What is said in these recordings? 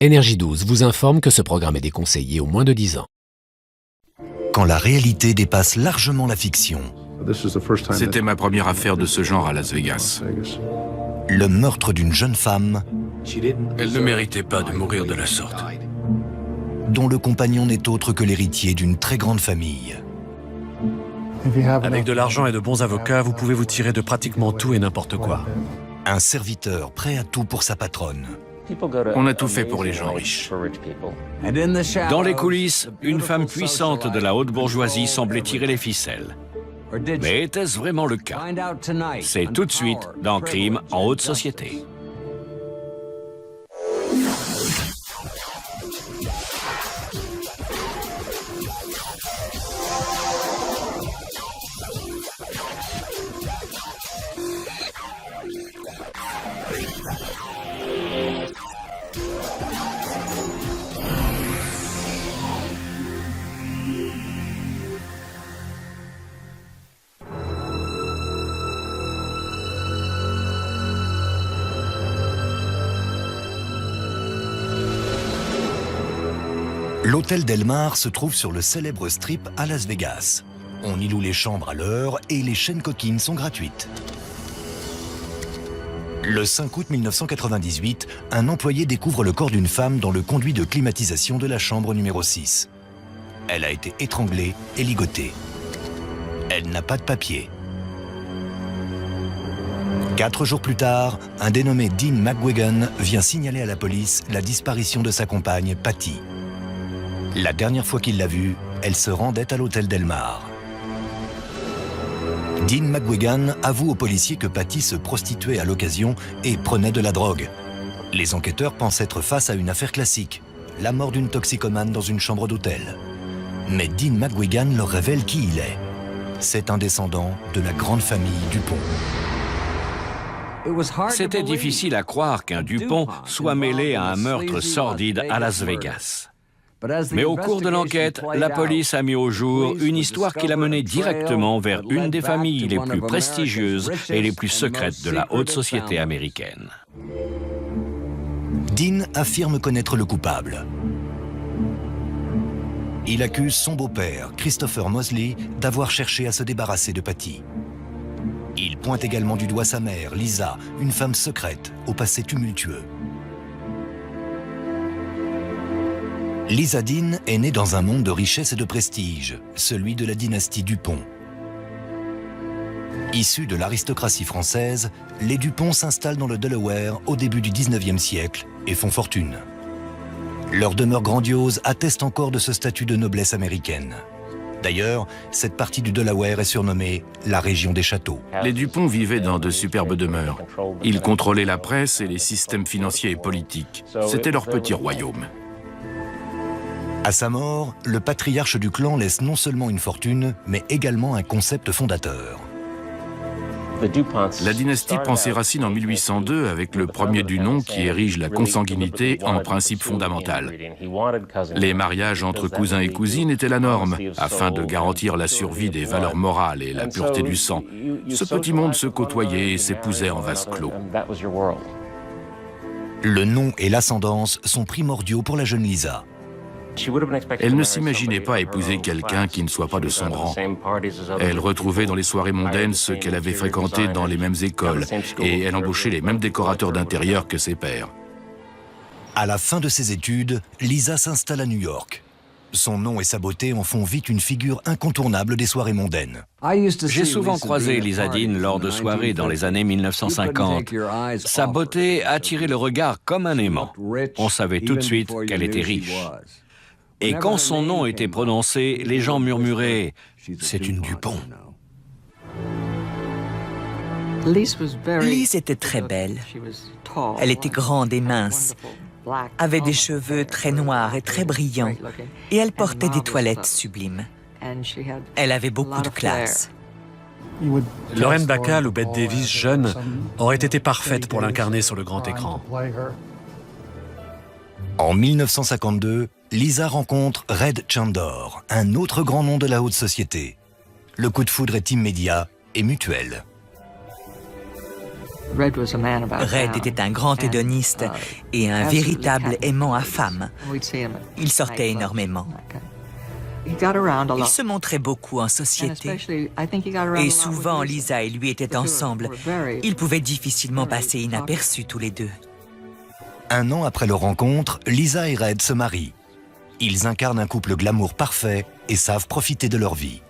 Énergie 12 vous informe que ce programme est déconseillé aux moins de 10 ans. Quand la réalité dépasse largement la fiction. C'était ma première affaire de ce genre à Las Vegas. Le meurtre d'une jeune femme Elle ne méritait pas de mourir de la sorte. dont le compagnon n'est autre que l'héritier d'une très grande famille. Avec de l'argent et de bons avocats, vous pouvez vous tirer de pratiquement tout et n'importe quoi. Un serviteur prêt à tout pour sa patronne. On a tout fait pour les gens riches. Dans les coulisses, une femme puissante de la haute bourgeoisie semblait tirer les ficelles. Mais était-ce vraiment le cas? C'est tout de suite dans Crime en haute société. L'hôtel Del Mar se trouve sur le célèbre Strip à Las Vegas. On y loue les chambres à l'heure et les chaînes coquines sont gratuites. Le 5 août 1998, un employé découvre le corps d'une femme dans le conduit de climatisation de la chambre numéro 6. Elle a été étranglée et ligotée. Elle n'a pas de papier. 4 jours plus tard, un dénommé Dean McGuigan vient signaler à la police la disparition de sa compagne, Patty. La dernière fois qu'il l'a vue, elle se rendait à l'hôtel Del Mar. Dean McGuigan avoue aux policiers que Patty se prostituait à l'occasion et prenait de la drogue. Les enquêteurs pensent être face à une affaire classique, la mort d'une toxicomane dans une chambre d'hôtel. Mais Dean McGuigan leur révèle qui il est. C'est un descendant de la grande famille Dupont. C'était difficile à croire qu'un Dupont soit mêlé à un meurtre sordide à Las Vegas. Mais au cours de l'enquête, la police a mis au jour une histoire qui l'a mené directement vers une des familles les plus prestigieuses et les plus secrètes de la haute société américaine. Dean affirme connaître le coupable. Il accuse son beau-père, Christopher Mosley, d'avoir cherché à se débarrasser de Patty. Il pointe également du doigt sa mère, Lisa, une femme secrète, au passé tumultueux. Lisa Dean est née dans un monde de richesse et de prestige, celui de la dynastie Dupont. Issus de l'aristocratie française, les Dupont s'installent dans le Delaware au début du 19e siècle et font fortune. Leur demeure grandiose atteste encore de ce statut de noblesse américaine. D'ailleurs, cette partie du Delaware est surnommée la région des châteaux. Les Dupont vivaient dans de superbes demeures. Ils contrôlaient la presse et les systèmes financiers et politiques. C'était leur petit royaume. À sa mort, le patriarche du clan laisse non seulement une fortune, mais également un concept fondateur. La dynastie prend ses racines en 1802 avec le premier du nom qui érige la consanguinité en principe fondamental. Les mariages entre cousins et cousines étaient la norme, afin de garantir la survie des valeurs morales et la pureté du sang. Ce petit monde se côtoyait et s'épousait en vase clos. Le nom et l'ascendance sont primordiaux pour la jeune Lisa. Elle ne s'imaginait pas épouser quelqu'un qui ne soit pas de son rang. Elle retrouvait dans les soirées mondaines ceux qu'elle avait fréquentés dans les mêmes écoles et elle embauchait les mêmes décorateurs d'intérieur que ses pères. À la fin de ses études, Lisa s'installe à New York. Son nom et sa beauté en font vite une figure incontournable des soirées mondaines. J'ai souvent croisé Lisa Dean lors de soirées dans les années 1950. Sa beauté attirait le regard comme un aimant. On savait tout de suite qu'elle était riche. Et quand son nom était prononcé, les gens murmuraient « C'est une Dupont ». Lise était très belle. Elle était grande et mince, avait des cheveux très noirs et très brillants, et elle portait des toilettes sublimes. Elle avait beaucoup de classe. Lauren Bacall ou Bette Davis, jeune, aurait été parfaite pour l'incarner sur le grand écran. En 1952, Lisa rencontre Red Chandor, un autre grand nom de la haute société. Le coup de foudre est immédiat et mutuel. Red était un grand hédoniste et un véritable aimant à femmes. Il sortait énormément. Il se montrait beaucoup en société. Et souvent, Lisa et lui étaient ensemble. Ils pouvaient difficilement passer inaperçus tous les deux. Un an après leur rencontre, Lisa et Red se marient. Ils incarnent un couple glamour parfait et savent profiter de leur vie.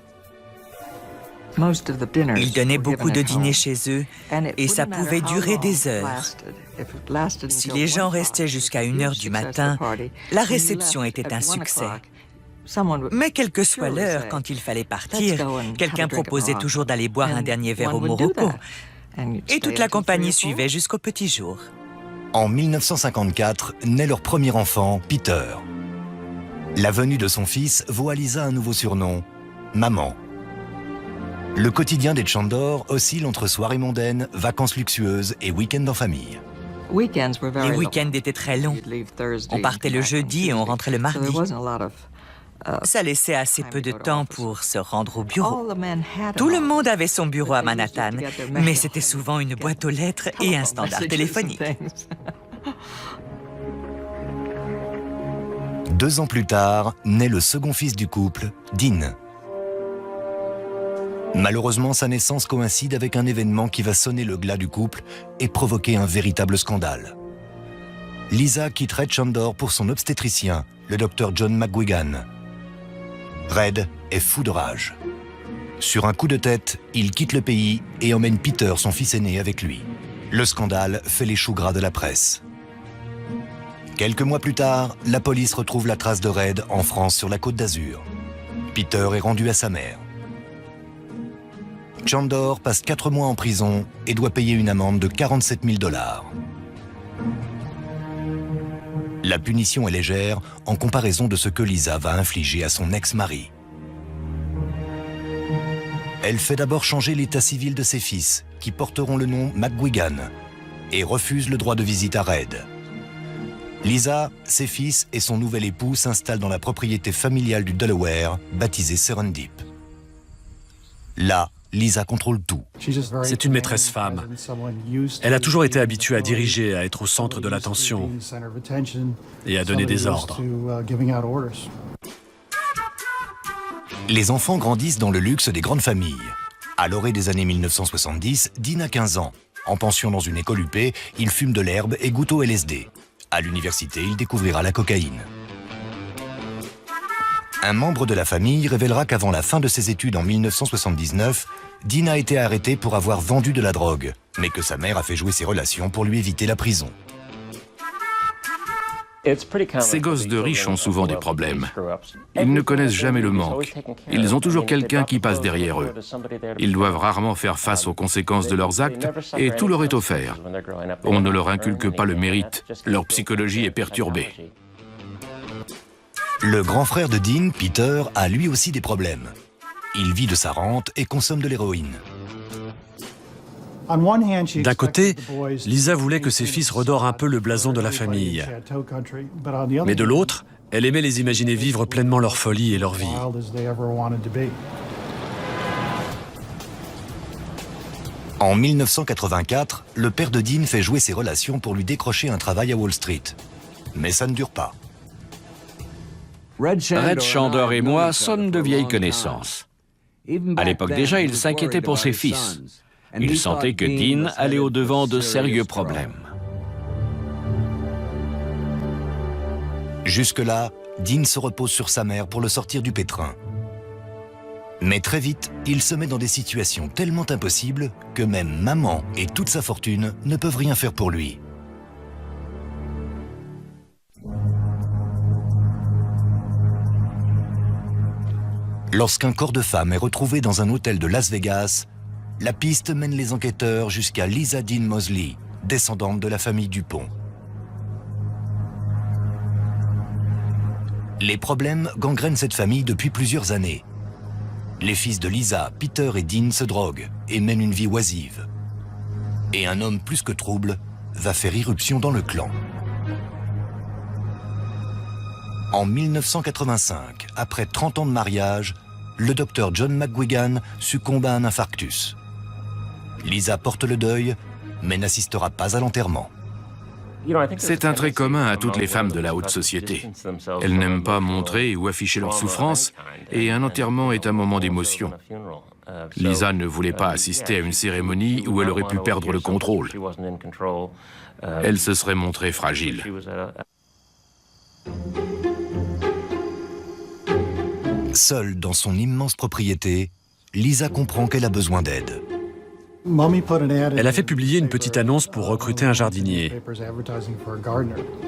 Ils donnaient beaucoup de dîners chez eux et ça pouvait durer des heures. Si les gens restaient jusqu'à 1 heure du matin, la réception était un succès. Mais quelle que soit l'heure, quand il fallait partir, quelqu'un proposait toujours d'aller boire un dernier verre au Morocco. Et toute la compagnie suivait jusqu'au petit jour. En 1954, naît leur premier enfant, Peter. La venue de son fils vaut à Lisa un nouveau surnom, Maman. Le quotidien des Chandor oscille entre soirées mondaines, vacances luxueuses et week-ends en famille. Les week-ends étaient très longs. On partait le jeudi et on rentrait le mardi. Ça laissait assez peu de temps pour se rendre au bureau. Tout le monde avait son bureau à Manhattan, mais c'était souvent une boîte aux lettres et un standard téléphonique. 2 ans plus tard, naît le second fils du couple, Dean. Malheureusement, sa naissance coïncide avec un événement qui va sonner le glas du couple et provoquer un véritable scandale. Lisa quitte Red Chandor pour son obstétricien, le docteur John McGuigan. Red est fou de rage. Sur un coup de tête, il quitte le pays et emmène Peter, son fils aîné, avec lui. Le scandale fait les choux gras de la presse. Quelques mois plus tard, la police retrouve la trace de Red en France sur la Côte d'Azur. Peter est rendu à sa mère. Chandor passe 4 mois en prison et doit payer une amende de 47 000 $. La punition est légère en comparaison de ce que Lisa va infliger à son ex-mari. Elle fait d'abord changer l'état civil de ses fils, qui porteront le nom McGuigan, et refuse le droit de visite à Red. Lisa, ses fils et son nouvel époux s'installent dans la propriété familiale du Delaware, baptisée Serendip. Là, Lisa contrôle tout. C'est une maîtresse femme. Elle a toujours été habituée à diriger, à être au centre de l'attention et à donner des ordres. Les enfants grandissent dans le luxe des grandes familles. À l'orée des années 1970, Dean a 15 ans. En pension dans une école UP, il fume de l'herbe et goûte au LSD. À l'université, il découvrira la cocaïne. Un membre de la famille révélera qu'avant la fin de ses études en 1979, Dean a été arrêté pour avoir vendu de la drogue, mais que sa mère a fait jouer ses relations pour lui éviter la prison. Ces gosses de riches ont souvent des problèmes. Ils ne connaissent jamais le manque. Ils ont toujours quelqu'un qui passe derrière eux. Ils doivent rarement faire face aux conséquences de leurs actes et tout leur est offert. On ne leur inculque pas le mérite. Leur psychologie est perturbée. Le grand frère de Dean, Peter, a lui aussi des problèmes. Il vit de sa rente et consomme de l'héroïne. D'un côté, Lisa voulait que ses fils redorent un peu le blason de la famille. Mais de l'autre, elle aimait les imaginer vivre pleinement leur folie et leur vie. En 1984, le père de Dean fait jouer ses relations pour lui décrocher un travail à Wall Street. Mais ça ne dure pas. Red Chandor et moi sommes de vieilles connaissances. À l'époque déjà, il s'inquiétait pour ses fils. Il sentait que Dean allait au-devant de sérieux problèmes. Jusque-là, Dean se repose sur sa mère pour le sortir du pétrin. Mais très vite, il se met dans des situations tellement impossibles que même maman et toute sa fortune ne peuvent rien faire pour lui. Lorsqu'un corps de femme est retrouvé dans un hôtel de Las Vegas, la piste mène les enquêteurs jusqu'à Lisa Dean Mosley, descendante de la famille Dupont. Les problèmes gangrènent cette famille depuis plusieurs années. Les fils de Lisa, Peter et Dean se droguent et mènent une vie oisive. Et un homme plus que trouble va faire irruption dans le clan. En 1985, après 30 ans de mariage, le docteur John McGuigan succombe à un infarctus. Lisa porte le deuil, mais n'assistera pas à l'enterrement. C'est un trait commun à toutes les femmes de la haute société. Elles n'aiment pas montrer ou afficher leur souffrance, et un enterrement est un moment d'émotion. Lisa ne voulait pas assister à une cérémonie où elle aurait pu perdre le contrôle. Elle se serait montrée fragile. Seule dans son immense propriété, Lisa comprend qu'elle a besoin d'aide. Elle a fait publier une petite annonce pour recruter un jardinier.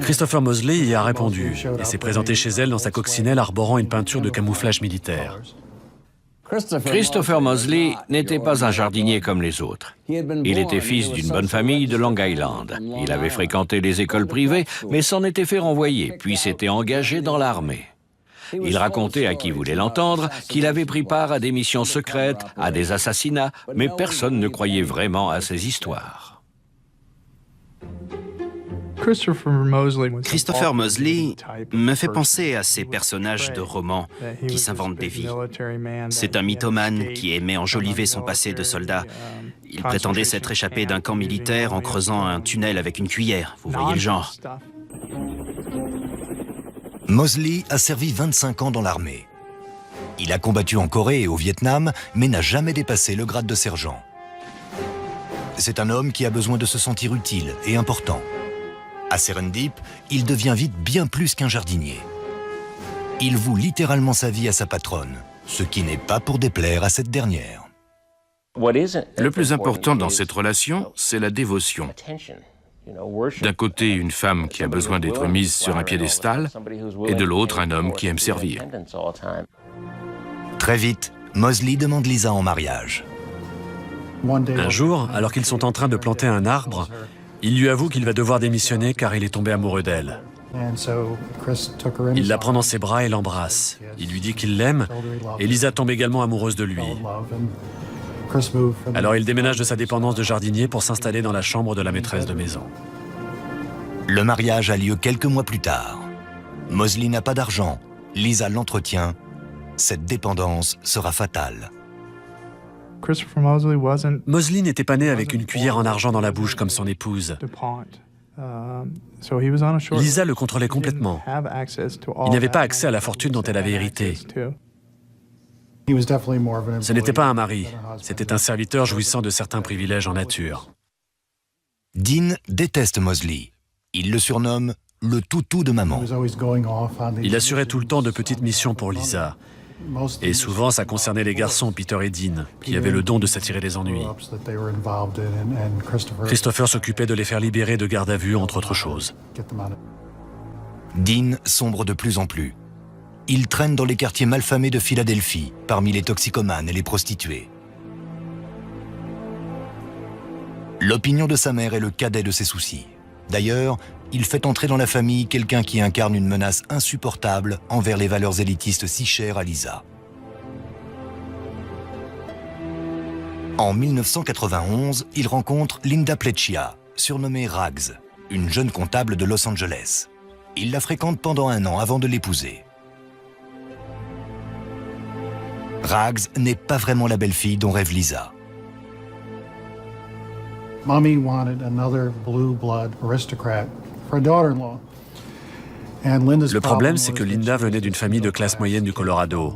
Christopher Mosley y a répondu et s'est présenté chez elle dans sa coccinelle arborant une peinture de camouflage militaire. Christopher Mosley n'était pas un jardinier comme les autres. Il était fils d'une bonne famille de Long Island. Il avait fréquenté les écoles privées, mais s'en était fait renvoyer, puis s'était engagé dans l'armée. Il racontait à qui voulait l'entendre qu'il avait pris part à des missions secrètes, à des assassinats, mais personne ne croyait vraiment à ces histoires. Christopher Mosley me fait penser à ces personnages de romans qui s'inventent des vies. C'est un mythomane qui aimait enjoliver son passé de soldat. Il prétendait s'être échappé d'un camp militaire en creusant un tunnel avec une cuillère. Vous voyez le genre. Mosley a servi 25 ans dans l'armée. Il a combattu en Corée et au Vietnam, mais n'a jamais dépassé le grade de sergent. C'est un homme qui a besoin de se sentir utile et important. À Serendip, il devient vite bien plus qu'un jardinier. Il voue littéralement sa vie à sa patronne, ce qui n'est pas pour déplaire à cette dernière. Le plus important dans cette relation, c'est la dévotion. D'un côté, une femme qui a besoin d'être mise sur un piédestal, et de l'autre, un homme qui aime servir. Très vite, Mosley demande Lisa en mariage. Un jour, alors qu'ils sont en train de planter un arbre, il lui avoue qu'il va devoir démissionner car il est tombé amoureux d'elle. Il la prend dans ses bras et l'embrasse. Il lui dit qu'il l'aime, et Lisa tombe également amoureuse de lui. Alors il déménage de sa dépendance de jardinier pour s'installer dans la chambre de la maîtresse de maison. Le mariage a lieu quelques mois plus tard. Mosley n'a pas d'argent, Lisa l'entretient. Cette dépendance sera fatale. Mosley n'était pas né avec une cuillère en argent dans la bouche comme son épouse. Lisa le contrôlait complètement. Il n'avait pas accès à la fortune dont elle avait hérité. Ce n'était pas un mari, c'était un serviteur jouissant de certains privilèges en nature. Dean déteste Mosley. Il le surnomme le toutou de maman. Il assurait tout le temps de petites missions pour Lisa. Et souvent, ça concernait les garçons, Peter et Dean, qui avaient le don de s'attirer des ennuis. Christopher s'occupait de les faire libérer de garde à vue, entre autres choses. Dean sombre de plus en plus. Il traîne dans les quartiers malfamés de Philadelphie, parmi les toxicomanes et les prostituées. L'opinion de sa mère est le cadet de ses soucis. D'ailleurs, il fait entrer dans la famille quelqu'un qui incarne une menace insupportable envers les valeurs élitistes si chères à Lisa. En 1991, il rencontre Linda Pleccia, surnommée Rags, une jeune comptable de Los Angeles. Il la fréquente pendant 1 an avant de l'épouser. Rags n'est pas vraiment la belle-fille dont rêve Lisa. Le problème, c'est que Linda venait d'une famille de classe moyenne du Colorado.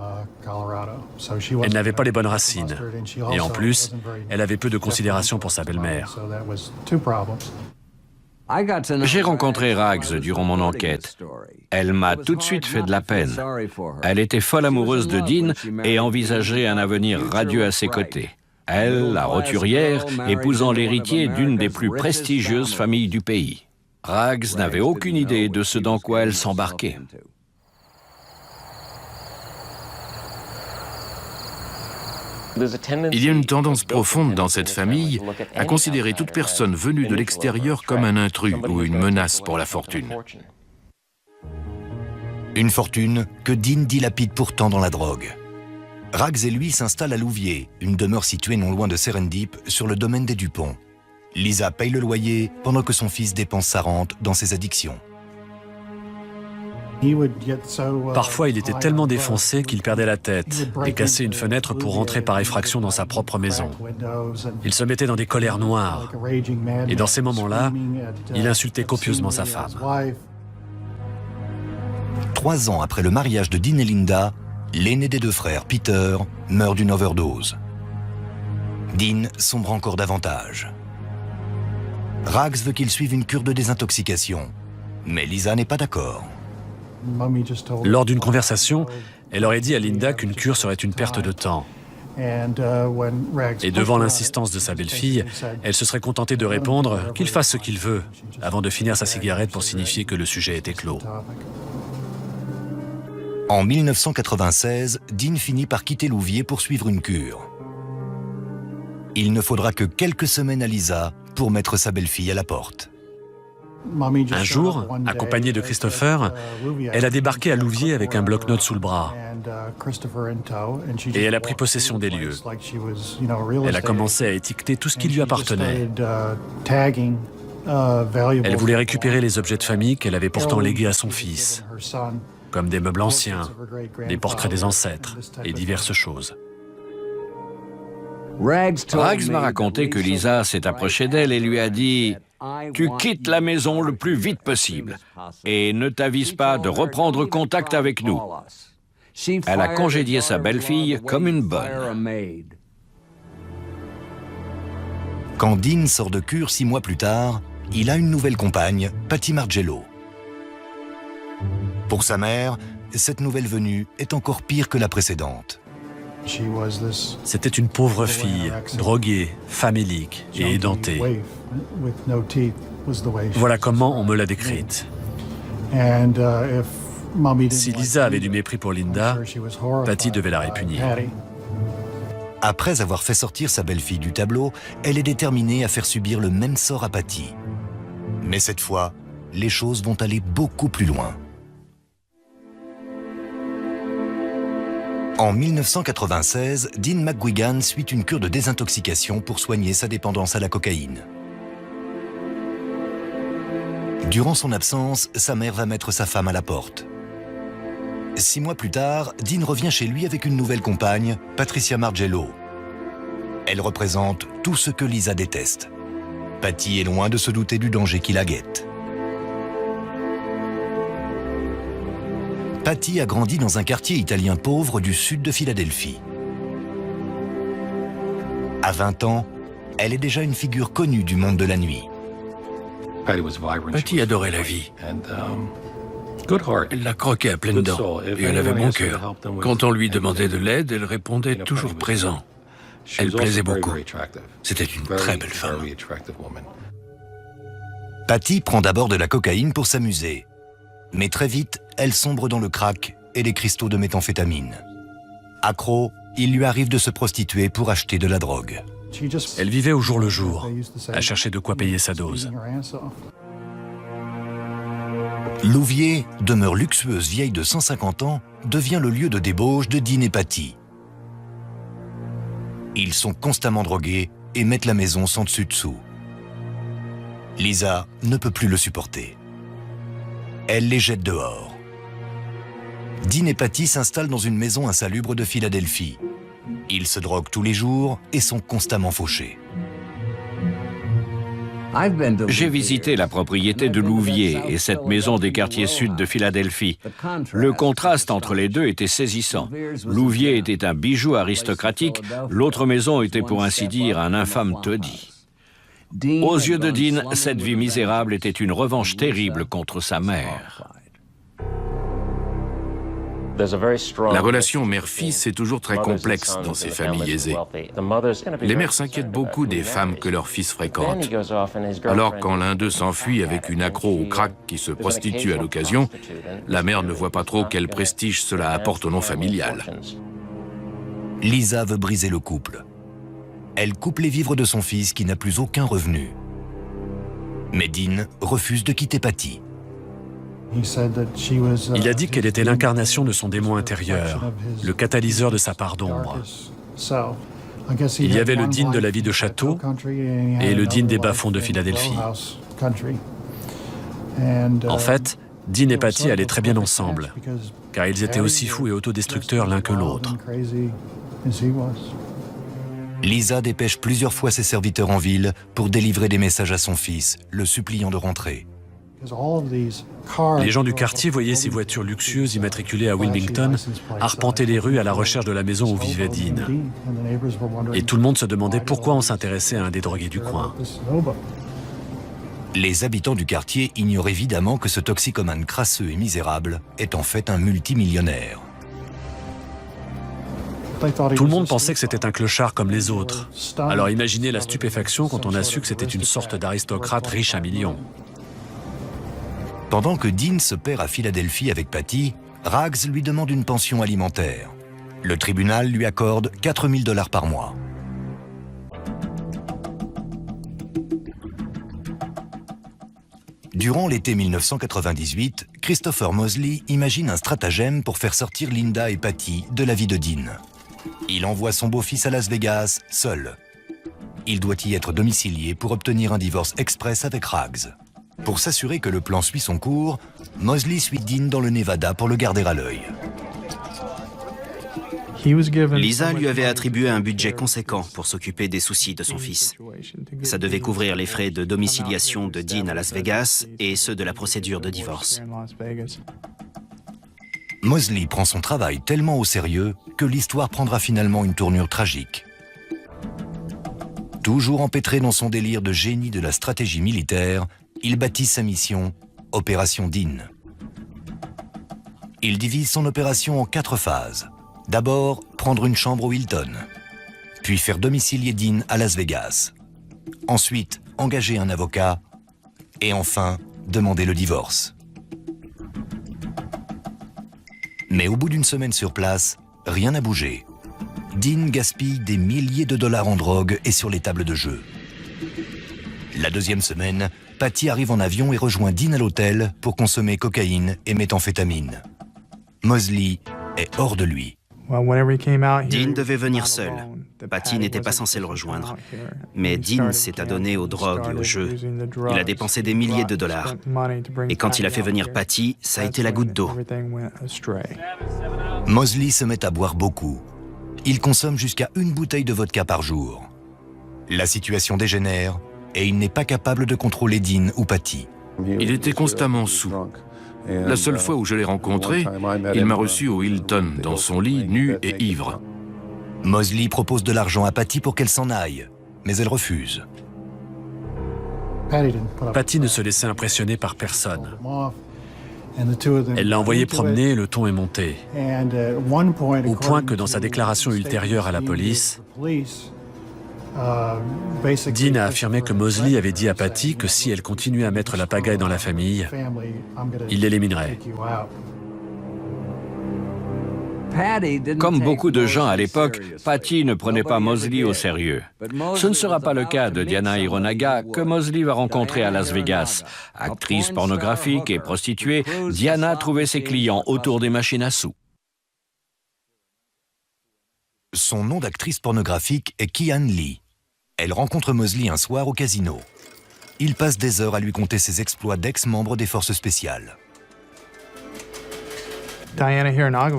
Elle n'avait pas les bonnes racines. Et en plus, elle avait peu de considération pour sa belle-mère. J'ai rencontré Rags durant mon enquête. Elle m'a tout de suite fait de la peine. Elle était folle amoureuse de Dean et envisageait un avenir radieux à ses côtés. Elle, la roturière, épousant l'héritier d'une des plus prestigieuses familles du pays. Rags n'avait aucune idée de ce dans quoi elle s'embarquait. Il y a une tendance profonde dans cette famille à considérer toute personne venue de l'extérieur comme un intrus ou une menace pour la fortune. Une fortune que Dean dilapide pourtant dans la drogue. Rags et lui s'installent à Louviers, une demeure située non loin de Serendip, sur le domaine des Dupont. Lisa paye le loyer pendant que son fils dépense sa rente dans ses addictions. Parfois, il était tellement défoncé qu'il perdait la tête et cassait une fenêtre pour rentrer par effraction dans sa propre maison. Il se mettait dans des colères noires. Et dans ces moments-là, il insultait copieusement sa femme. 3 ans après le mariage de Dean et Linda, l'aîné des 2 frères, Peter, meurt d'une overdose. Dean sombre encore davantage. Rags veut qu'il suive une cure de désintoxication, mais Lisa n'est pas d'accord. Lors d'une conversation, elle aurait dit à Linda qu'une cure serait une perte de temps. Et devant l'insistance de sa belle-fille, elle se serait contentée de répondre qu'il fasse ce qu'il veut, avant de finir sa cigarette pour signifier que le sujet était clos. En 1996, Dean finit par quitter Louviers pour suivre une cure. Il ne faudra que quelques semaines à Lisa pour mettre sa belle-fille à la porte. Un jour, accompagnée de Christopher, elle a débarqué à Louviers avec un bloc-notes sous le bras. Et elle a pris possession des lieux. Elle a commencé à étiqueter tout ce qui lui appartenait. Elle voulait récupérer les objets de famille qu'elle avait pourtant légués à son fils, comme des meubles anciens, des portraits des ancêtres et diverses choses. Rags m'a raconté que Lisa s'est approchée d'elle et lui a dit « Tu quittes la maison le plus vite possible et ne t'avise pas de reprendre contact avec nous. » Elle a congédié sa belle-fille comme une bonne. Quand Dean sort de cure 6 mois plus tard, il a une nouvelle compagne, Patty Margello. Pour sa mère, cette nouvelle venue est encore pire que la précédente. C'était une pauvre fille, droguée, famélique et édentée. Voilà comment on me l'a décrite. Si Lisa avait du mépris pour Linda, Patty devait la répugner. Après avoir fait sortir sa belle-fille du tableau, elle est déterminée à faire subir le même sort à Patty. Mais cette fois, les choses vont aller beaucoup plus loin. En 1996, Dean McGuigan suit une cure de désintoxication pour soigner sa dépendance à la cocaïne. Durant son absence, sa mère va mettre sa femme à la porte. 6 mois plus tard, Dean revient chez lui avec une nouvelle compagne, Patricia Margello. Elle représente tout ce que Lisa déteste. Patty est loin de se douter du danger qui la guette. Patty a grandi dans un quartier italien pauvre du sud de Philadelphie. À 20 ans, elle est déjà une figure connue du monde de la nuit. Patty adorait la vie. Elle la croquait à pleines dents et elle avait bon cœur. Quand on lui demandait de l'aide, elle répondait toujours présent. Elle plaisait beaucoup. C'était une très belle femme. Patty prend d'abord de la cocaïne pour s'amuser. Mais très vite, elle sombre dans le crack et les cristaux de méthamphétamine. Accro, il lui arrive de se prostituer pour acheter de la drogue. Elle vivait au jour le jour, à chercher de quoi payer sa dose. Louviers, demeure luxueuse vieille de 150 ans, devient le lieu de débauche de Dean et Patty. Ils sont constamment drogués et mettent la maison sans dessus-dessous. Lisa ne peut plus le supporter. Elle les jette dehors. Dean et Patty s'installent dans une maison insalubre de Philadelphie. Ils se droguent tous les jours et sont constamment fauchés. J'ai visité la propriété de Louviers et cette maison des quartiers sud de Philadelphie. Le contraste entre les deux était saisissant. Louviers était un bijou aristocratique, l'autre maison était pour ainsi dire un infâme taudis. Aux yeux de Dean, cette vie misérable était une revanche terrible contre sa mère. La relation mère-fils est toujours très complexe dans ces familles aisées. Les mères s'inquiètent beaucoup des femmes que leur fils fréquente. Alors quand l'un d'eux s'enfuit avec une accro au crack qui se prostitue à l'occasion, la mère ne voit pas trop quel prestige cela apporte au nom familial. Lisa veut briser le couple. Elle coupe les vivres de son fils qui n'a plus aucun revenu. Mais Dean refuse de quitter Patty. Il a dit qu'elle était l'incarnation de son démon intérieur, le catalyseur de sa part d'ombre. Il y avait le Dean de la vie de château et le Dean des bas-fonds de Philadelphie. En fait, Dean et Patty allaient très bien ensemble, car ils étaient aussi fous et autodestructeurs l'un que l'autre. Lisa dépêche plusieurs fois ses serviteurs en ville pour délivrer des messages à son fils, le suppliant de rentrer. Les gens du quartier voyaient ces voitures luxueuses immatriculées à Wilmington arpenter les rues à la recherche de la maison où vivait Dean. Et tout le monde se demandait pourquoi on s'intéressait à un des drogués du coin. Les habitants du quartier ignorent évidemment que ce toxicomane crasseux et misérable est en fait un multimillionnaire. Tout le monde pensait que c'était un clochard comme les autres. Alors imaginez la stupéfaction quand on a su que c'était une sorte d'aristocrate riche à millions. Pendant que Dean se perd à Philadelphie avec Patty, Rags lui demande une pension alimentaire. Le tribunal lui accorde 4 000 $ par mois. Durant l'été 1998, Christopher Mosley imagine un stratagème pour faire sortir Linda et Patty de la vie de Dean. Il envoie son beau-fils à Las Vegas, seul. Il doit y être domicilié pour obtenir un divorce express avec Rags. Pour s'assurer que le plan suit son cours, Mosley suit Dean dans le Nevada pour le garder à l'œil. Lisa lui avait attribué un budget conséquent pour s'occuper des soucis de son fils. Ça devait couvrir les frais de domiciliation de Dean à Las Vegas et ceux de la procédure de divorce. Mosley prend son travail tellement au sérieux que l'histoire prendra finalement une tournure tragique. Toujours empêtré dans son délire de génie de la stratégie militaire, il baptise sa mission « Opération Dean ». Il divise son opération en 4 phases. D'abord, prendre une chambre au Hilton, puis faire domicilier Dean à Las Vegas. Ensuite, engager un avocat, et enfin, demander le divorce. Mais au bout d'une semaine sur place, rien n'a bougé. Dean gaspille des milliers de dollars en drogue et sur les tables de jeu. La deuxième semaine, Patty arrive en avion et rejoint Dean à l'hôtel pour consommer cocaïne et méthamphétamine. Mosley est hors de lui. Dean devait venir seul. Patty n'était pas censé le rejoindre. Mais Dean s'est adonné aux drogues et aux jeux. Il a dépensé des milliers de dollars. Et quand il a fait venir Patty, ça a été la goutte d'eau. Mosley se met à boire beaucoup. Il consomme jusqu'à 1 bouteille de vodka par jour. La situation dégénère et il n'est pas capable de contrôler Dean ou Patty. Il était constamment sous. La seule fois où je l'ai rencontré, il m'a reçu au Hilton, dans son lit, nu et ivre. Mosley propose de l'argent à Patty pour qu'elle s'en aille, mais elle refuse. Patty ne se laissait impressionner par personne. Elle l'a envoyé promener, le ton est monté. Au point que dans sa déclaration ultérieure à la police, Dean a affirmé que Mosley avait dit à Patty que si elle continuait à mettre la pagaille dans la famille, il l'éliminerait. Comme beaucoup de gens à l'époque, Patty ne prenait pas Mosley au sérieux. Ce ne sera pas le cas de Diana Hironaga, que Mosley va rencontrer à Las Vegas. Actrice pornographique et prostituée, Diana trouvait ses clients autour des machines à sous. Son nom d'actrice pornographique est Kian Lee. Elle rencontre Mosley un soir au casino. Il passe des heures à lui conter ses exploits d'ex-membre des forces spéciales.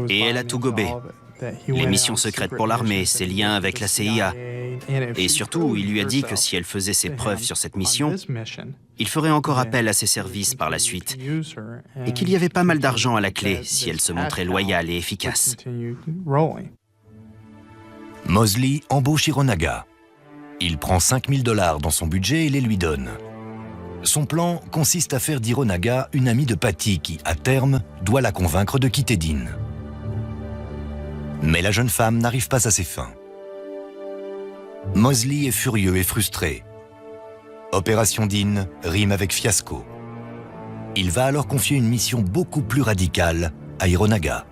Et elle a tout gobé. Les missions secrètes pour l'armée, ses liens avec la CIA. Et surtout, il lui a dit que si elle faisait ses preuves sur cette mission, il ferait encore appel à ses services par la suite. Et qu'il y avait pas mal d'argent à la clé si elle se montrait loyale et efficace. Mosley embauche Hironaga. Il prend 5 000 $ dans son budget et les lui donne. Son plan consiste à faire d'Hironaga une amie de Patty qui, à terme, doit la convaincre de quitter Dean. Mais la jeune femme n'arrive pas à ses fins. Mosley est furieux et frustré. Opération Dean rime avec fiasco. Il va alors confier une mission beaucoup plus radicale à Hironaga.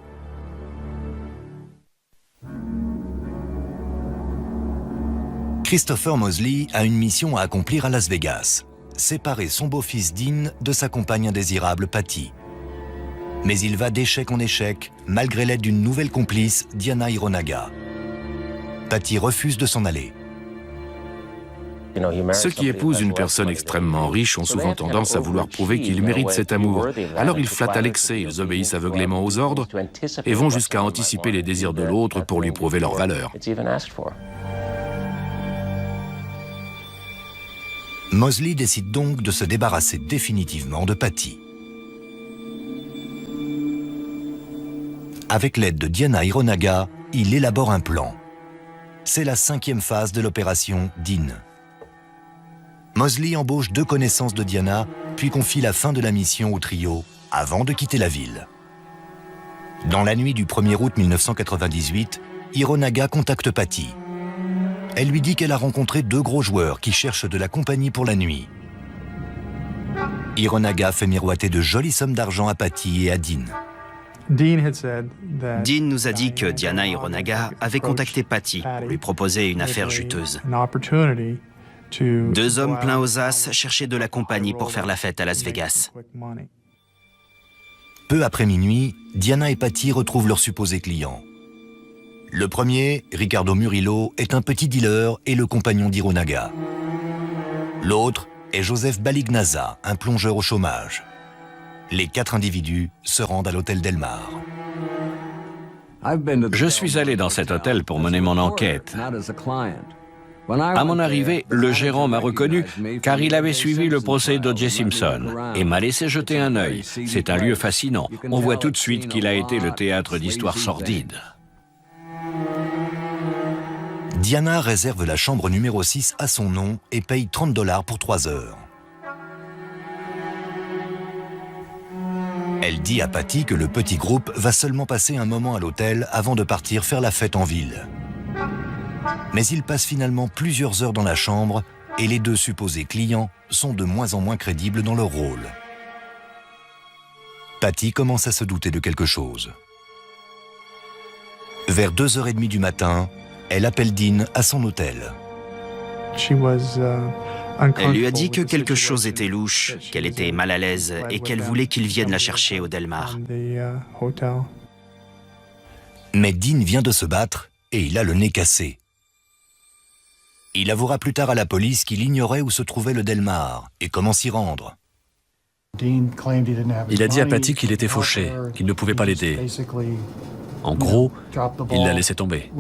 Christopher Mosley a une mission à accomplir à Las Vegas. Séparer son beau-fils Dean de sa compagne indésirable Patty. Mais il va d'échec en échec, malgré l'aide d'une nouvelle complice, Diana Hironaga. Patty refuse de s'en aller. Ceux qui épousent une personne extrêmement riche ont souvent tendance à vouloir prouver qu'ils méritent cet amour. Alors ils flattent à l'excès, ils obéissent aveuglément aux ordres et vont jusqu'à anticiper les désirs de l'autre pour lui prouver leur valeur. Mosley décide donc de se débarrasser définitivement de Patty. Avec l'aide de Diana Hironaga, il élabore un plan. C'est la 5e phase de l'opération Dean. Mosley embauche 2 connaissances de Diana, puis confie la fin de la mission au trio avant de quitter la ville. Dans la nuit du 1er août 1998, Hironaga contacte Patty. Elle lui dit qu'elle a rencontré 2 gros joueurs qui cherchent de la compagnie pour la nuit. Hironaga fait miroiter de jolies sommes d'argent à Patty et à Dean. Dean nous a dit que Diana Hironaga avait contacté Patty pour lui proposer une affaire juteuse. 2 hommes pleins aux as cherchaient de la compagnie pour faire la fête à Las Vegas. Peu après minuit, Diana et Patty retrouvent leurs supposés clients. Le premier, Ricardo Murillo, est un petit dealer et le compagnon d'Hironaga. L'autre est Joseph Balignaza, un plongeur au chômage. Les 4 individus se rendent à l'hôtel Del Mar. Je suis allé dans cet hôtel pour mener mon enquête. À mon arrivée, le gérant m'a reconnu car il avait suivi le procès d'O.J. Simpson et m'a laissé jeter un œil. C'est un lieu fascinant. On voit tout de suite qu'il a été le théâtre d'histoires sordides. Diana réserve la chambre numéro 6 à son nom et paye $30 pour 3 heures. Elle dit à Patty que le petit groupe va seulement passer un moment à l'hôtel avant de partir faire la fête en ville. Mais ils passent finalement plusieurs heures dans la chambre et les 2 supposés clients sont de moins en moins crédibles dans leur rôle. Patty commence à se douter de quelque chose. Vers 2h30 du matin, elle appelle Dean à son hôtel. Elle lui a dit que quelque chose était louche, qu'elle était mal à l'aise et qu'elle voulait qu'il vienne la chercher au Del Mar. Mais Dean vient de se battre et il a le nez cassé. Il avouera plus tard à la police qu'il ignorait où se trouvait le Del Mar et comment s'y rendre. Il a dit à Patty qu'il était fauché, qu'il ne pouvait pas l'aider. En gros, il l'a laissé tomber.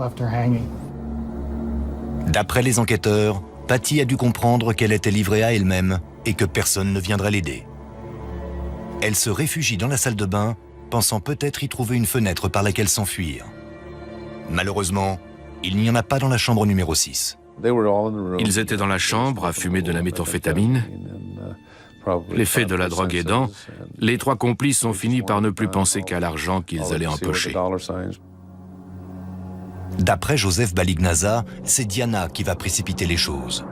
D'après les enquêteurs, Patty a dû comprendre qu'elle était livrée à elle-même et que personne ne viendrait l'aider. Elle se réfugie dans la salle de bain, pensant peut-être y trouver une fenêtre par laquelle s'enfuir. Malheureusement, il n'y en a pas dans la chambre numéro 6. Ils étaient dans la chambre à fumer de la méthamphétamine. L'effet de la drogue aidant, les 3 complices ont fini par ne plus penser qu'à l'argent qu'ils allaient empocher. D'après Joseph Balignaza, c'est Diana qui va précipiter les choses.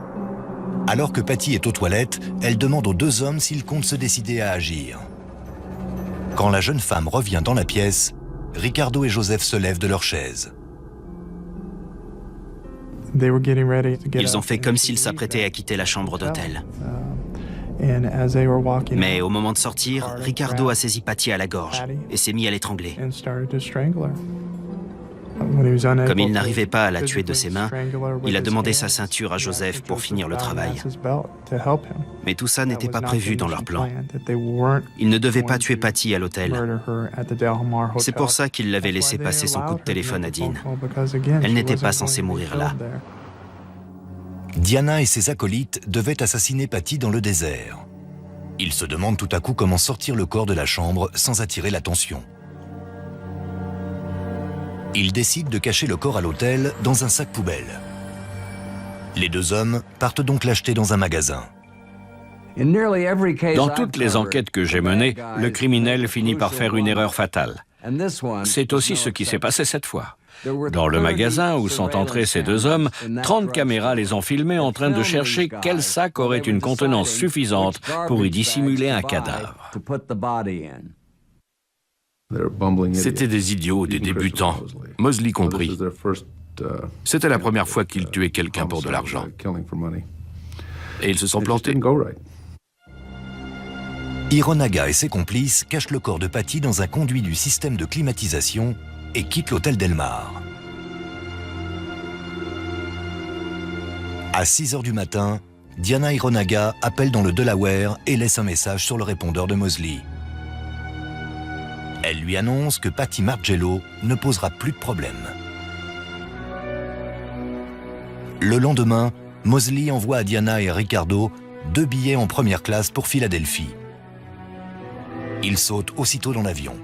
Alors que Patty est aux toilettes, elle demande aux 2 hommes s'ils comptent se décider à agir. Quand la jeune femme revient dans la pièce, Ricardo et Joseph se lèvent de leur chaise. Ils ont fait comme s'ils s'apprêtaient à quitter la chambre d'hôtel. Mais au moment de sortir, Ricardo a saisi Patty à la gorge et s'est mis à l'étrangler. Comme il n'arrivait pas à la tuer de ses mains, il a demandé sa ceinture à Joseph pour finir le travail. Mais tout ça n'était pas prévu dans leur plan. Il ne devait pas tuer Patty à l'hôtel. C'est pour ça qu'il l'avait laissé passer son coup de téléphone à Dean. Elle n'était pas censée mourir là. Diana et ses acolytes devaient assassiner Patty dans le désert. Ils se demandent tout à coup comment sortir le corps de la chambre sans attirer l'attention. Ils décident de cacher le corps à l'hôtel dans un sac poubelle. Les 2 hommes partent donc l'acheter dans un magasin. Dans toutes les enquêtes que j'ai menées, le criminel finit par faire une erreur fatale. C'est aussi ce qui s'est passé cette fois. Dans le magasin où sont entrés ces 2 hommes, 30 caméras les ont filmés en train de chercher quel sac aurait une contenance suffisante pour y dissimuler un cadavre. C'étaient des idiots, des débutants, Mosley compris. C'était la première fois qu'ils tuaient quelqu'un pour de l'argent. Et ils se sont plantés. Hironaga et ses complices cachent le corps de Patty dans un conduit du système de climatisation et quittent l'hôtel Del Mar. À 6h du matin, Diana Hironaga appelle dans le Delaware et laisse un message sur le répondeur de Mosley. Elle lui annonce que Patty Margello ne posera plus de problème. Le lendemain, Mosley envoie à Diana et Ricardo 2 billets en première classe pour Philadelphie. Ils sautent aussitôt dans l'avion.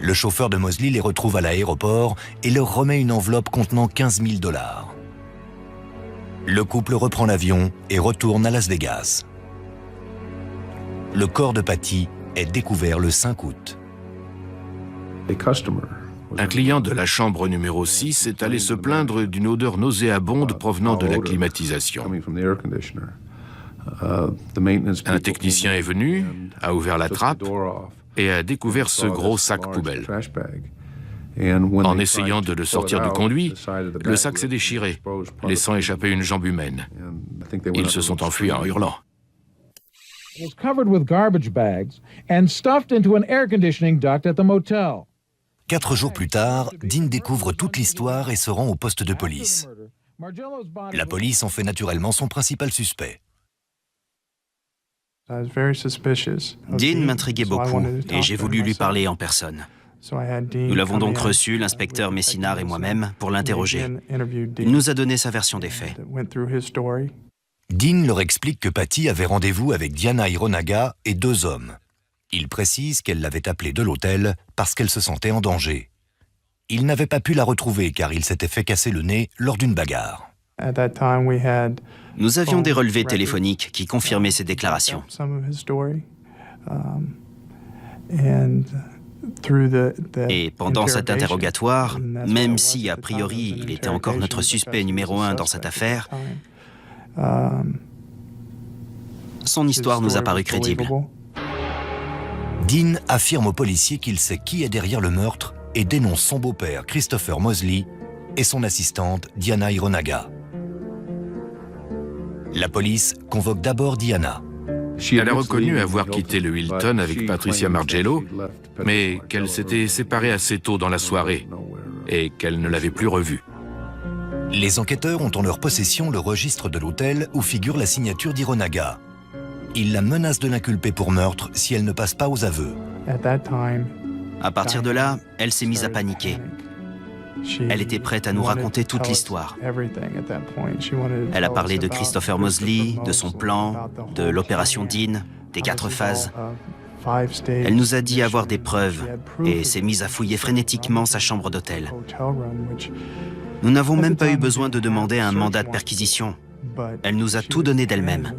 Le chauffeur de Mosley les retrouve à l'aéroport et leur remet une enveloppe contenant 15 000 $. Le couple reprend l'avion et retourne à Las Vegas. Le corps de Patty est découvert le 5 août. Un client de la chambre numéro 6 est allé se plaindre d'une odeur nauséabonde provenant de la climatisation. Un technicien est venu, a ouvert la trappe et a découvert ce gros sac poubelle. En essayant de le sortir du conduit, le sac s'est déchiré, laissant échapper une jambe humaine. Ils se sont enfuis en hurlant. It was covered with garbage bags and stuffed into an air conditioning duct at the motel. 4 jours plus tard, Dean découvre toute l'histoire et se rend au poste de police. La police en fait naturellement son principal suspect. Dean m'intriguait beaucoup et j'ai voulu lui parler en personne. Nous l'avons donc reçu, l'inspecteur Messinard et moi-même, pour l'interroger. Il nous a donné sa version des faits. Dean leur explique que Patty avait rendez-vous avec Diana Hironaga et 2 hommes. Il précise qu'elle l'avait appelée de l'hôtel parce qu'elle se sentait en danger. Il n'avait pas pu la retrouver car il s'était fait casser le nez lors d'une bagarre. Nous avions des relevés téléphoniques qui confirmaient ces déclarations. Et pendant cet interrogatoire, même si a priori il était encore notre suspect numéro 1 dans cette affaire, son histoire nous a paru crédible. Dean affirme aux policiers qu'il sait qui est derrière le meurtre et dénonce son beau-père Christopher Mosley et son assistante Diana Hironaga. La police convoque d'abord Diana. Elle a reconnu avoir quitté le Hilton avec Patricia Margello, mais qu'elle s'était séparée assez tôt dans la soirée et qu'elle ne l'avait plus revue. Les enquêteurs ont en leur possession le registre de l'hôtel où figure la signature d'Hironaga. Ils la menacent de l'inculper pour meurtre si elle ne passe pas aux aveux. À partir de là, elle s'est mise à paniquer. Elle était prête à nous raconter toute l'histoire. Elle a parlé de Christopher Mosley, de son plan, de l'opération Dean, des 4 phases. Elle nous a dit avoir des preuves et s'est mise à fouiller frénétiquement sa chambre d'hôtel. Nous n'avons même pas eu besoin de demander un mandat de perquisition. Elle nous a tout donné d'elle-même.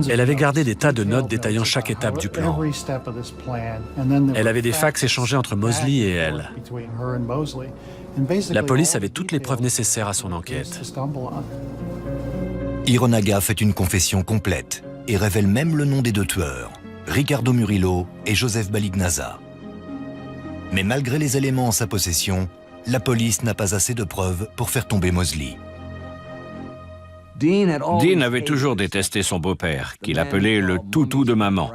Elle avait gardé des tas de notes détaillant chaque étape du plan. Elle avait des fax échangés entre Mosley et elle. La police avait toutes les preuves nécessaires à son enquête. Hironaga fait une confession complète et révèle même le nom des 2 tueurs, Ricardo Murillo et Joseph Balignaza. Mais malgré les éléments en sa possession, la police n'a pas assez de preuves pour faire tomber Mosley. Dean avait toujours détesté son beau-père, qu'il appelait le toutou de maman.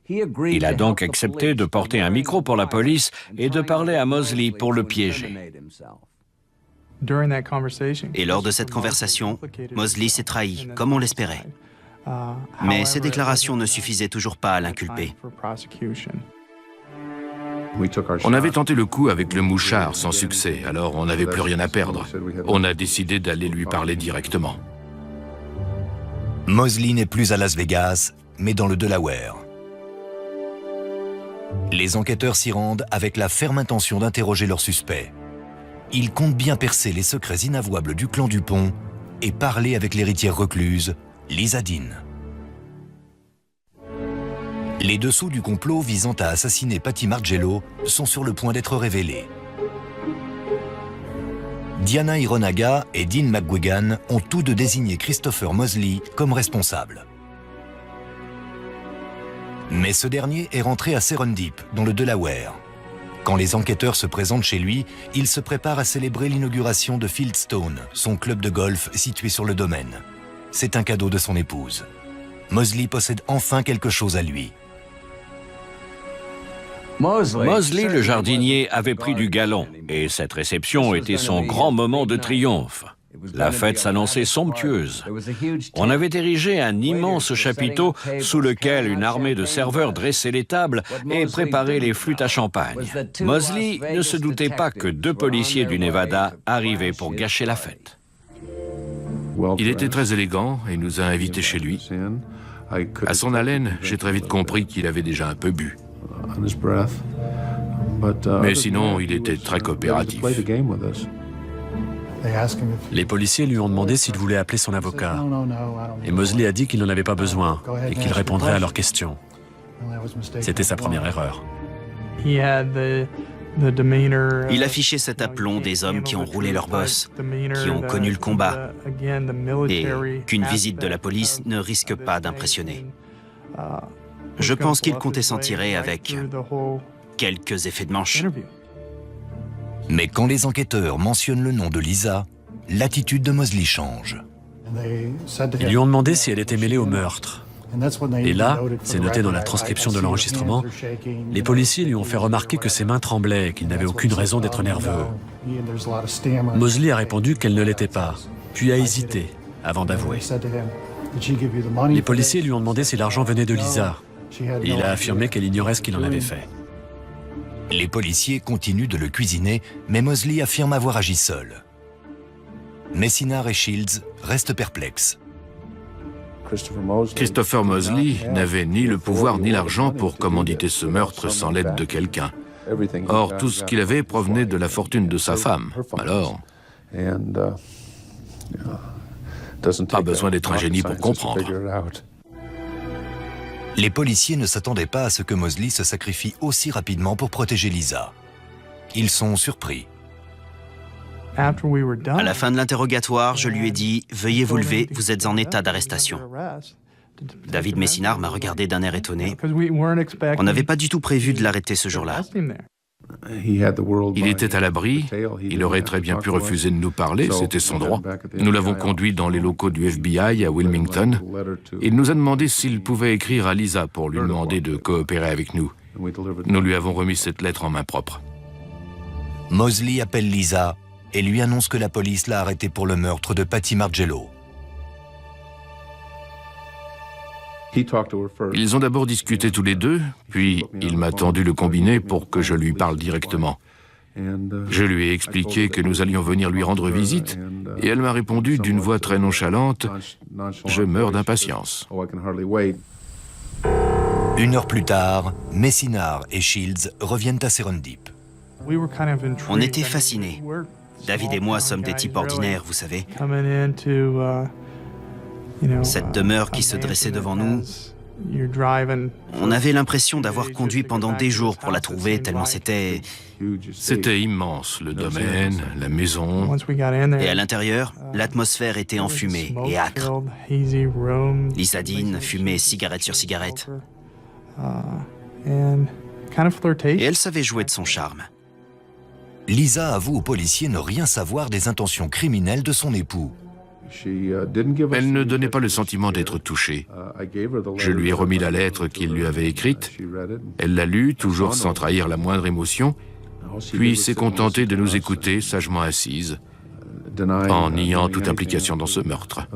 Il a donc accepté de porter un micro pour la police et de parler à Mosley pour le piéger. Et lors de cette conversation, Mosley s'est trahi, comme on l'espérait. Mais ses déclarations ne suffisaient toujours pas à l'inculper. On avait tenté le coup avec le mouchard sans succès, alors on n'avait plus rien à perdre. On a décidé d'aller lui parler directement. Mosley n'est plus à Las Vegas, mais dans le Delaware. Les enquêteurs s'y rendent avec la ferme intention d'interroger leurs suspects. Ils comptent bien percer les secrets inavouables du clan Dupont et parler avec l'héritière recluse, Lisa Dean. Les dessous du complot visant à assassiner Patty Margello sont sur le point d'être révélés. Diana Hironaga et Dean McGuigan ont tous deux désigné Christopher Mosley comme responsable. Mais ce dernier est rentré à Serendip, dans le Delaware. Quand les enquêteurs se présentent chez lui, il se prépare à célébrer l'inauguration de Fieldstone, son club de golf situé sur le domaine. C'est un cadeau de son épouse. Mosley possède enfin quelque chose à lui. Mosley, le jardinier, avait pris du galon et cette réception était son grand moment de triomphe. La fête s'annonçait somptueuse. On avait érigé un immense chapiteau sous lequel une armée de serveurs dressait les tables et préparait les flûtes à champagne. Mosley ne se doutait pas que 2 policiers du Nevada arrivaient pour gâcher la fête. Il était très élégant et nous a invités chez lui. À son haleine, j'ai très vite compris qu'il avait déjà un peu bu. Mais sinon, il était très coopératif. Les policiers lui ont demandé s'il voulait appeler son avocat. Et Mosley a dit qu'il n'en avait pas besoin et qu'il répondrait à leurs questions. C'était sa première erreur. Il affichait cet aplomb des hommes qui ont roulé leur boss, qui ont connu le combat, et qu'une visite de la police ne risque pas d'impressionner. Je pense qu'il comptait s'en tirer avec quelques effets de manche. Mais quand les enquêteurs mentionnent le nom de Lisa, l'attitude de Mosley change. Ils lui ont demandé si elle était mêlée au meurtre. Et là, c'est noté dans la transcription de l'enregistrement, les policiers lui ont fait remarquer que ses mains tremblaient et qu'il n'avait aucune raison d'être nerveux. Mosley a répondu qu'elle ne l'était pas, puis a hésité avant d'avouer. Les policiers lui ont demandé si l'argent venait de Lisa. Et il a affirmé qu'elle ignorait ce qu'il en avait fait. Les policiers continuent de le cuisiner, mais Mosley affirme avoir agi seul. Messinard et Shields restent perplexes. Christopher Mosley n'avait ni le pouvoir ni l'argent pour commanditer ce meurtre sans l'aide de quelqu'un. Or, tout ce qu'il avait provenait de la fortune de sa femme. Alors, pas besoin d'être un génie pour comprendre. Les policiers ne s'attendaient pas à ce que Mosley se sacrifie aussi rapidement pour protéger Lisa. Ils sont surpris. À la fin de l'interrogatoire, je lui ai dit « Veuillez vous lever, vous êtes en état d'arrestation ». David Messinard m'a regardé d'un air étonné. On n'avait pas du tout prévu de l'arrêter ce jour-là. Il était à l'abri, il aurait très bien pu refuser de nous parler, c'était son droit. Nous l'avons conduit dans les locaux du FBI à Wilmington. Il nous a demandé s'il pouvait écrire à Lisa pour lui demander de coopérer avec nous. Nous lui avons remis cette lettre en main propre. Mosley appelle Lisa et lui annonce que la police l'a arrêté pour le meurtre de Patty Margello. Ils ont d'abord discuté tous les deux, puis il m'a tendu le combiné pour que je lui parle directement. Je lui ai expliqué que nous allions venir lui rendre visite, et elle m'a répondu d'une voix très nonchalante « Je meurs d'impatience ». 1 heure plus tard, Messinard et Shields reviennent à Serendip. On était fascinés. David et moi sommes des types ordinaires, vous savez. Cette demeure qui se dressait devant nous, on avait l'impression d'avoir conduit pendant des jours pour la trouver, tellement c'était... C'était immense, le domaine, la maison. Et à l'intérieur, l'atmosphère était enfumée et âcre. Lysadine fumait cigarette sur cigarette. Et elle savait jouer de son charme. Lisa avoue aux policiers ne rien savoir des intentions criminelles de son époux. Elle ne donnait pas le sentiment d'être touchée. Je lui ai remis la lettre qu'il lui avait écrite. Elle l'a lue, toujours sans trahir la moindre émotion, puis s'est contentée de nous écouter, sagement assise, en niant toute implication dans ce meurtre.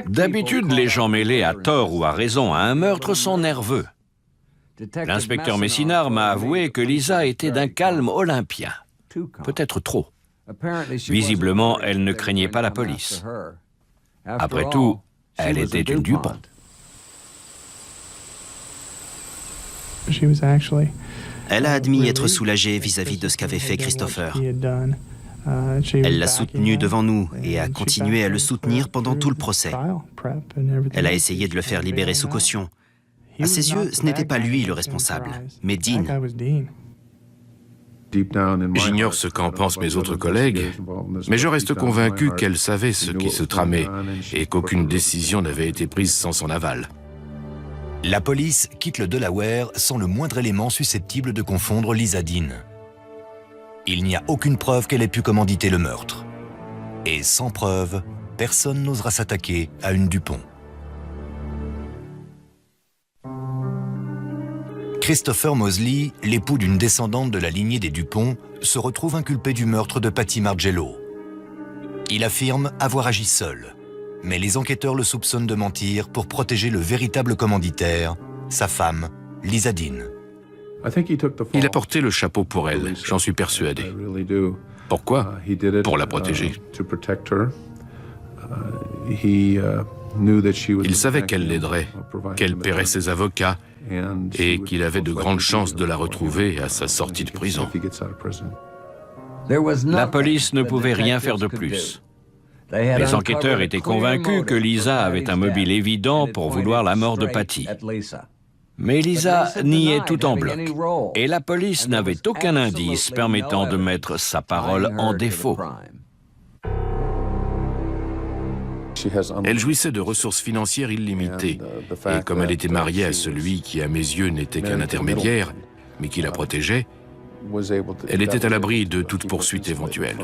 D'habitude, les gens mêlés à tort ou à raison à un meurtre sont nerveux. L'inspecteur Messinard m'a avoué que Lisa était d'un calme olympien. Peut-être trop. Visiblement, elle ne craignait pas la police. Après tout, elle était une Dupont. Elle a admis être soulagée vis-à-vis de ce qu'avait fait Christopher. Elle l'a soutenu devant nous et a continué à le soutenir pendant tout le procès. Elle a essayé de le faire libérer sous caution. À ses yeux, ce n'était pas lui le responsable, mais Dean. J'ignore ce qu'en pensent mes autres collègues, mais je reste convaincu qu'elle savait ce qui se tramait et qu'aucune décision n'avait été prise sans son aval. La police quitte le Delaware sans le moindre élément susceptible de confondre Lisa Dean. Il n'y a aucune preuve qu'elle ait pu commanditer le meurtre. Et sans preuve, personne n'osera s'attaquer à une Dupont. Christopher Mosley, l'époux d'une descendante de la lignée des Dupont, se retrouve inculpé du meurtre de Patty Margello. Il affirme avoir agi seul, mais les enquêteurs le soupçonnent de mentir pour protéger le véritable commanditaire, sa femme, Lisa Dean. Il a porté le chapeau pour elle, j'en suis persuadé. Pourquoi? Pour la protéger. Il savait qu'elle l'aiderait, qu'elle paierait ses avocats et qu'il avait de grandes chances de la retrouver à sa sortie de prison. La police ne pouvait rien faire de plus. Les enquêteurs étaient convaincus que Lisa avait un mobile évident pour vouloir la mort de Patty. Mais Lisa niait tout en bloc, et la police n'avait aucun indice permettant de mettre sa parole en défaut. Elle jouissait de ressources financières illimitées, et comme elle était mariée à celui qui, à mes yeux, n'était qu'un intermédiaire, mais qui la protégeait, elle était à l'abri de toute poursuite éventuelle.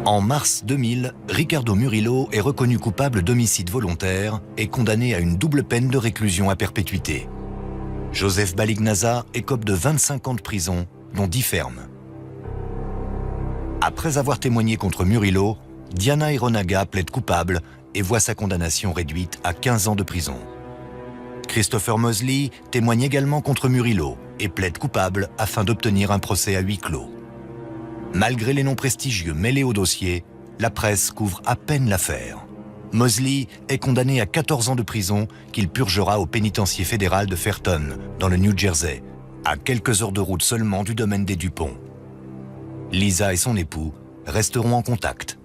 En mars 2000, Ricardo Murillo est reconnu coupable d'homicide volontaire et condamné à une double peine de réclusion à perpétuité. Joseph Balignaza écope de 25 ans de prison, dont 10 fermes. Après avoir témoigné contre Murillo, Diana Hironaga plaide coupable et voit sa condamnation réduite à 15 ans de prison. Christopher Mosley témoigne également contre Murillo et plaide coupable afin d'obtenir un procès à huis clos. Malgré les noms prestigieux mêlés au dossier, la presse couvre à peine l'affaire. Mosley est condamné à 14 ans de prison qu'il purgera au pénitencier fédéral de Fairton, dans le New Jersey, à quelques heures de route seulement du domaine des Dupont. Lisa et son époux resteront en contact.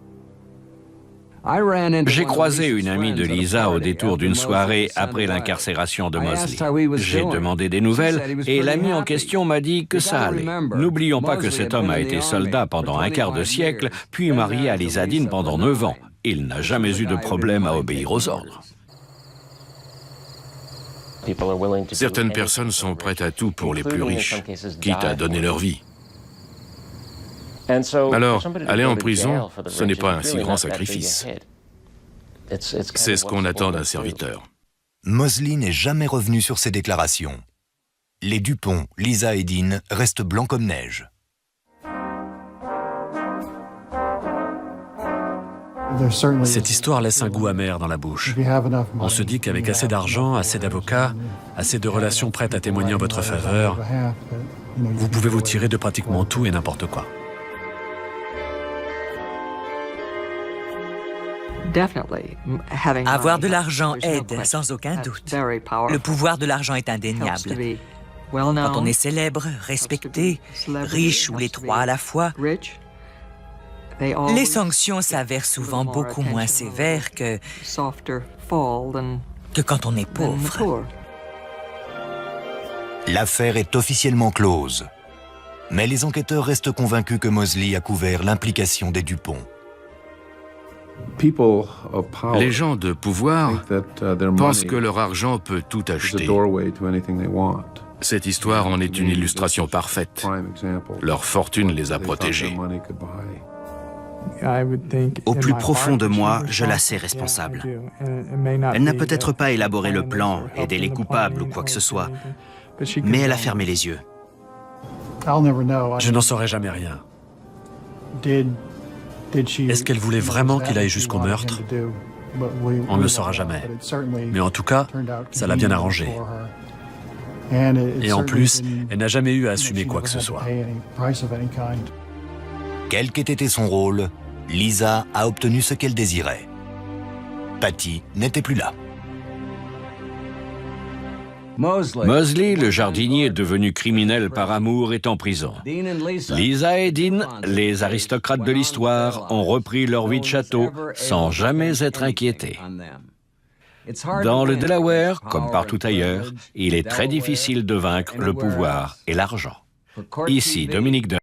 J'ai croisé une amie de Lisa au détour d'une soirée après l'incarcération de Mosley. J'ai demandé des nouvelles et l'ami en question m'a dit que ça allait. N'oublions pas que cet homme a été soldat pendant un quart de siècle, puis marié à Lisa Dean pendant 9 ans. Il n'a jamais eu de problème à obéir aux ordres. Certaines personnes sont prêtes à tout pour les plus riches, quitte à donner leur vie. Alors, aller en prison, ce n'est pas un si grand sacrifice. C'est ce qu'on attend d'un serviteur. Mosley n'est jamais revenu sur ses déclarations. Les Dupont, Lisa et Dean restent blancs comme neige. Cette histoire laisse un goût amer dans la bouche. On se dit qu'avec assez d'argent, assez d'avocats, assez de relations prêtes à témoigner en votre faveur, vous pouvez vous tirer de pratiquement tout et n'importe quoi. Avoir de l'argent aide, sans aucun doute. Le pouvoir de l'argent est indéniable. Quand on est célèbre, respecté, riche ou les trois à la fois, les sanctions s'avèrent souvent beaucoup moins sévères que quand on est pauvre. L'affaire est officiellement close. Mais les enquêteurs restent convaincus que Mosley a couvert l'implication des Dupont. Les gens de pouvoir pensent que leur argent peut tout acheter. Cette histoire en est une illustration parfaite. Leur fortune les a protégés. Au plus profond de moi, je la sais responsable. Elle n'a peut-être pas élaboré le plan, aidé les coupables ou quoi que ce soit, mais elle a fermé les yeux. Je n'en saurai jamais rien. Est-ce qu'elle voulait vraiment qu'il aille jusqu'au meurtre? On ne le saura jamais. Mais en tout cas, ça l'a bien arrangé. Et en plus, elle n'a jamais eu à assumer quoi que ce soit. Quel qu'ait été son rôle, Lisa a obtenu ce qu'elle désirait. Patty n'était plus là. Mosley, le jardinier devenu criminel par amour, est en prison. Lisa et Dean, les aristocrates de l'histoire, ont repris leur vie de château sans jamais être inquiétés. Dans le Delaware, comme partout ailleurs, il est très difficile de vaincre le pouvoir et l'argent. Ici Dominique de